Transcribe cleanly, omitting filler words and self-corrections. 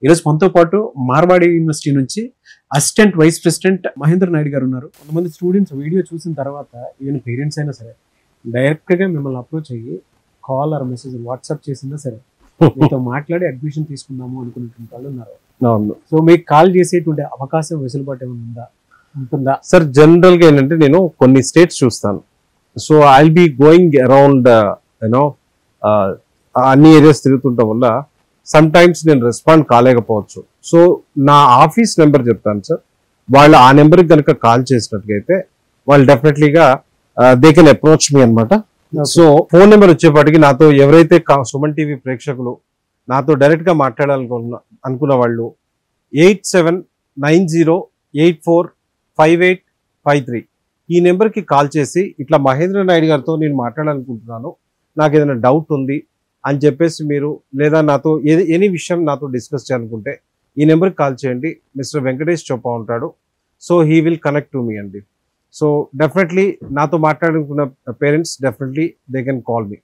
ఈరోజు మనతో పాటు మార్వాడి యూనివర్సిటీ నుంచి assistant vice president Mahendra Naidu గారు ఉన్నారు. కొంతమంది స్టూడెంట్స్ వీడియో చూసిన తర్వాత ఈవెన్ పేరెంట్స్ అయినా సరే డైరెక్ట్గా మిమ్మల్ని అప్రోచ్ అయ్యి కాల్ ఆర్ మెసేజ్ వాట్సాప్ చేసినా సరే మీతో మాట్లాడి అడ్మిషన్ తీసుకుందాము అనుకున్నటువంటి వాళ్ళు ఉన్నారు. సో మీకు కాల్ చేసేటువంటి అవకాశం వెసులుబాటు ఏమైనా ఉంటుందా? సార్ జనరల్ గా ఏంటంటే నేను కొన్ని స్టేట్స్ చూస్తాను. So I be going around you know అన్ని ఏరియాస్ తిరుగుతుండటం వల్ల సమ్ టైమ్స్ నేను రెస్పాండ్ కాలేకపోవచ్చు. సో నా ఆఫీస్ నెంబర్ చెప్తాను సార్, వాళ్ళు ఆ నెంబర్కి కనుక కాల్ చేసినట్టుగైతే వాళ్ళు డెఫినెట్లీగా దే కెన్ అప్రోచ్ మీ అనమాట. సో ఫోన్ నెంబర్ వచ్చేపాటికి నాతో ఎవరైతే సుమన్ టీవీ ప్రేక్షకులు నాతో డైరెక్ట్ గా అనుకున్న వాళ్ళు 8790845853 ఈ నెంబర్కి కాల్ చేసి ఇట్లా మహేంద్ర నాయుడు గారితో నేను మాట్లాడాలనుకుంటున్నాను, నాకు ఏదైనా డౌట్ ఉంది అని చెప్పేసి మీరు లేదా నాతో ఎనీ విషయం నాతో డిస్కస్ చేయాలనుకుంటే ఈ నెంబర్కి కాల్ చేయండి. మిస్టర్ వెంకటేష్ చొప్పా ఉంటాడు. So he will connect to me అండి. సో డెఫినెట్లీ నాతో మాట్లాడుకున్న parents definitely they can call me.